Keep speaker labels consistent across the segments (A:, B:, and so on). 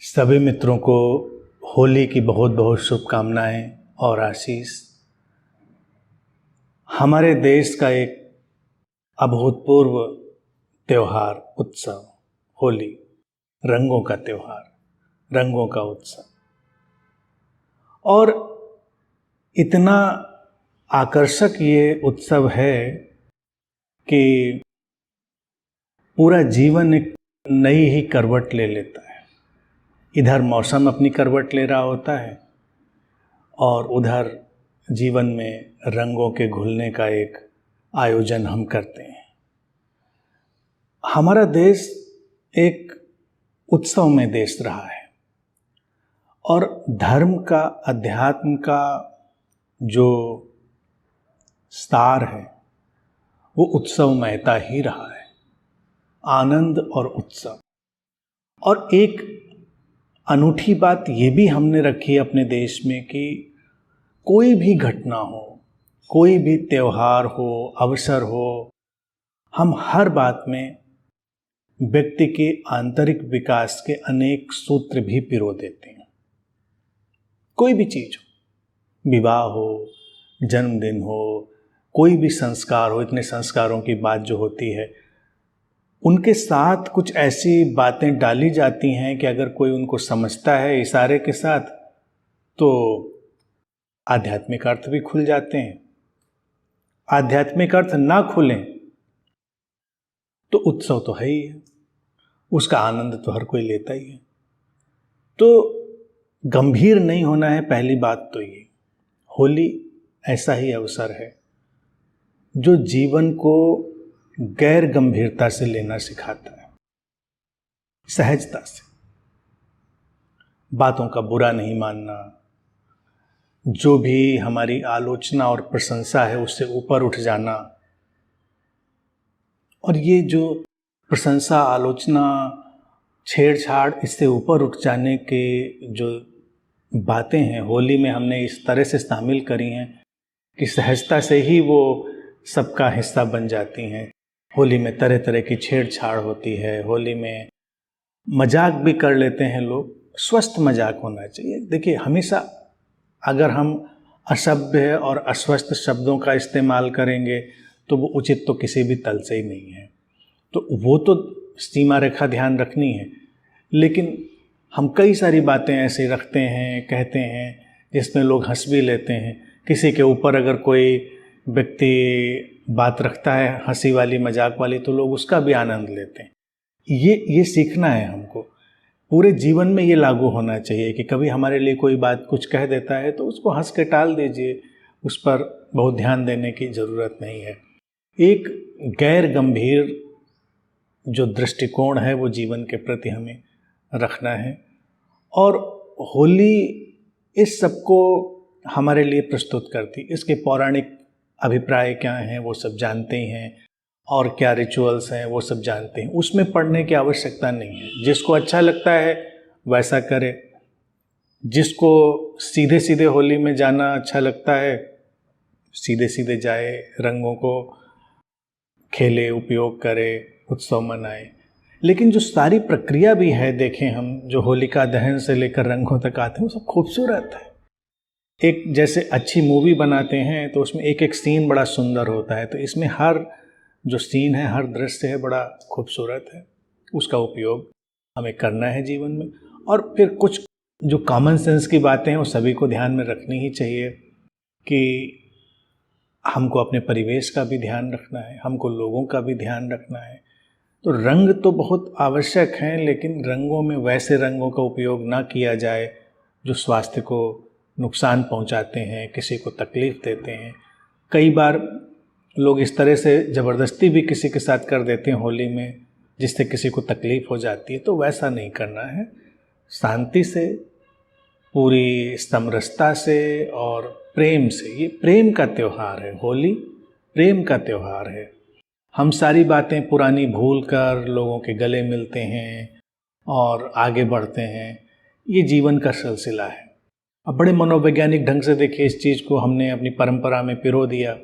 A: सभी मित्रों को होली की बहुत बहुत शुभकामनाएं और आशीष। हमारे देश का एक अभूतपूर्व त्यौहार उत्सव होली, रंगों का त्यौहार, रंगों का उत्सव, और इतना आकर्षक ये उत्सव है कि पूरा जीवन एक नई ही करवट ले लेता है। इधर मौसम अपनी करवट ले रहा होता है और उधर जीवन में रंगों के घुलने का एक आयोजन हम करते हैं। हमारा देश एक उत्सवमय देश रहा है और धर्म का, अध्यात्म का जो सार है वो उत्सवमयता ही रहा है, आनंद और उत्सव। और एक अनूठी बात ये भी हमने रखी है अपने देश में कि कोई भी घटना हो, कोई भी त्यौहार हो, अवसर हो, हम हर बात में व्यक्ति के आंतरिक विकास के अनेक सूत्र भी पिरो देते हैं। कोई भी चीज हो, विवाह हो, जन्मदिन हो, कोई भी संस्कार हो, इतने संस्कारों की बात जो होती है, उनके साथ कुछ ऐसी बातें डाली जाती हैं कि अगर कोई उनको समझता है इशारे के साथ तो आध्यात्मिक अर्थ भी खुल जाते हैं। आध्यात्मिक अर्थ ना खुलें तो उत्सव तो है ही है, उसका आनंद तो हर कोई लेता ही है। तो गंभीर नहीं होना है, पहली बात तो ये। होली ऐसा ही अवसर है जो जीवन को गैर गंभीरता से लेना सिखाता है, सहजता से, बातों का बुरा नहीं मानना, जो भी हमारी आलोचना और प्रशंसा है उससे ऊपर उठ जाना। और ये जो प्रशंसा, आलोचना, छेड़छाड़, इससे ऊपर उठ जाने के जो बातें हैं, होली में हमने इस तरह से शामिल करी हैं कि सहजता से ही वो सबका हिस्सा बन जाती हैं। होली में तरह तरह की छेड़छाड़ होती है, होली में मजाक भी कर लेते हैं लोग। स्वस्थ मजाक होना चाहिए। देखिए, हमेशा अगर हम असभ्य और अस्वस्थ शब्दों का इस्तेमाल करेंगे तो वो उचित तो किसी भी तल से ही नहीं है। तो वो तो सीमा रेखा ध्यान रखनी है, लेकिन हम कई सारी बातें ऐसे रखते हैं, कहते हैं, जिसमें लोग हंस भी लेते हैं। किसी के ऊपर अगर कोई व्यक्ति बात रखता है हंसी वाली, मजाक वाली, तो लोग उसका भी आनंद लेते हैं। ये सीखना है हमको। पूरे जीवन में ये लागू होना चाहिए कि कभी हमारे लिए कोई बात कुछ कह देता है तो उसको हंस के टाल दीजिए, उस पर बहुत ध्यान देने की ज़रूरत नहीं है। एक गैर गंभीर जो दृष्टिकोण है वो जीवन के प्रति हमें रखना है। और होली इस सब को हमारे लिए प्रस्तुत करती। इसके पौराणिक अभिप्राय क्या हैं वो सब जानते ही हैं, और क्या रिचुअल्स हैं वो सब जानते हैं। उसमें पढ़ने की आवश्यकता नहीं है। जिसको अच्छा लगता है वैसा करे, जिसको सीधे सीधे होली में जाना अच्छा लगता है सीधे सीधे जाए, रंगों को खेले, उपयोग करे, उत्सव मनाए। लेकिन जो सारी प्रक्रिया भी है, देखें हम, जो होलिका दहन से लेकर रंगों तक आते हैं, वो सब खूबसूरत है। एक जैसे अच्छी मूवी बनाते हैं तो उसमें एक एक सीन बड़ा सुंदर होता है, तो इसमें हर जो सीन है, हर दृश्य है, बड़ा खूबसूरत है। उसका उपयोग हमें करना है जीवन में। और फिर कुछ जो कॉमन सेंस की बातें हैं वो सभी को ध्यान में रखनी ही चाहिए कि हमको अपने परिवेश का भी ध्यान रखना है, हमको लोगों का भी ध्यान रखना है। तो रंग तो बहुत आवश्यक हैं, लेकिन रंगों में वैसे रंगों का उपयोग ना किया जाए जो स्वास्थ्य को नुकसान पहुंचाते हैं, किसी को तकलीफ़ देते हैं। कई बार लोग इस तरह से ज़बरदस्ती भी किसी के साथ कर देते हैं होली में, जिससे किसी को तकलीफ़ हो जाती है। तो वैसा नहीं करना है। शांति से, पूरी समरसता से और प्रेम से। ये प्रेम का त्यौहार है होली, प्रेम का त्यौहार है। हम सारी बातें पुरानी भूल कर लोगों के गले मिलते हैं और आगे बढ़ते हैं। ये जीवन का सिलसिला है। अब बड़े मनोवैज्ञानिक ढंग से देखिए, इस चीज़ को हमने अपनी परंपरा में पिरो दिया।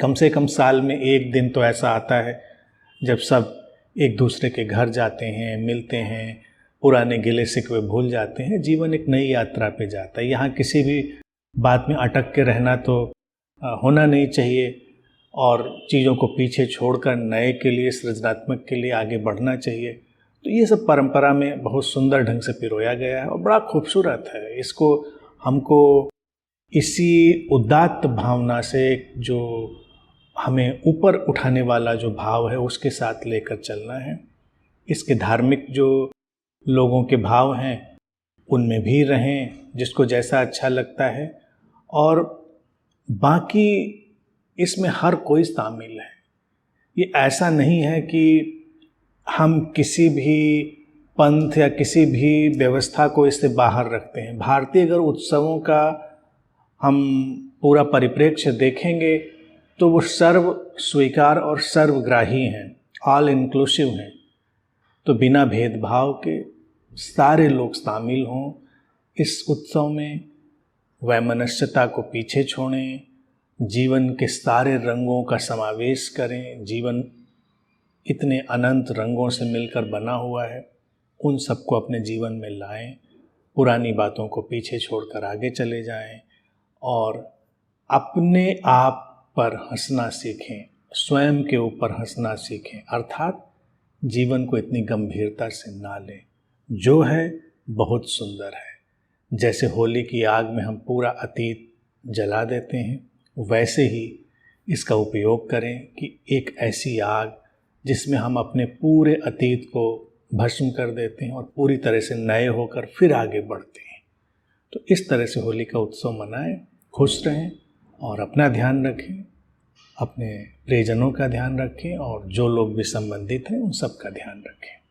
A: कम से कम साल में एक दिन तो ऐसा आता है जब सब एक दूसरे के घर जाते हैं, मिलते हैं, पुराने गिले शिकवे भूल जाते हैं, जीवन एक नई यात्रा पे जाता है। यहाँ किसी भी बात में अटक के रहना तो होना नहीं चाहिए और चीज़ों को पीछे छोड़कर नए के लिए, सृजनात्मक के लिए आगे बढ़ना चाहिए। तो ये सब परंपरा में बहुत सुंदर ढंग से पिरोया गया है और बड़ा खूबसूरत है। इसको हमको इसी उदात्त भावना से, जो हमें ऊपर उठाने वाला जो भाव है, उसके साथ लेकर चलना है। इसके धार्मिक जो लोगों के भाव हैं उनमें भी रहें, जिसको जैसा अच्छा लगता है, और बाकी इसमें हर कोई शामिल है। ये ऐसा नहीं है कि हम किसी भी पंथ या किसी भी व्यवस्था को इससे बाहर रखते हैं। भारतीय अगर उत्सवों का हम पूरा परिप्रेक्ष्य देखेंगे तो वो सर्व स्वीकार और सर्वग्राही हैं, ऑल इंक्लूसिव हैं। तो बिना भेदभाव के सारे लोग शामिल हों इस उत्सव में, वैमनस्यता को पीछे छोड़ें, जीवन के सारे रंगों का समावेश करें। जीवन इतने अनंत रंगों से मिलकर बना हुआ है, उन सबको अपने जीवन में लाएं, पुरानी बातों को पीछे छोड़कर आगे चले जाएं और अपने आप पर हंसना सीखें, स्वयं के ऊपर हंसना सीखें। अर्थात जीवन को इतनी गंभीरता से ना लें। जो है बहुत सुंदर है। जैसे होली की आग में हम पूरा अतीत जला देते हैं, वैसे ही इसका उपयोग करें कि एक ऐसी आग जिसमें हम अपने पूरे अतीत को भस्म कर देते हैं और पूरी तरह से नए होकर फिर आगे बढ़ते हैं। तो इस तरह से होली का उत्सव मनाएं, खुश रहें और अपना ध्यान रखें, अपने प्रियजनों का ध्यान रखें और जो लोग भी संबंधित हैं उन सब का ध्यान रखें।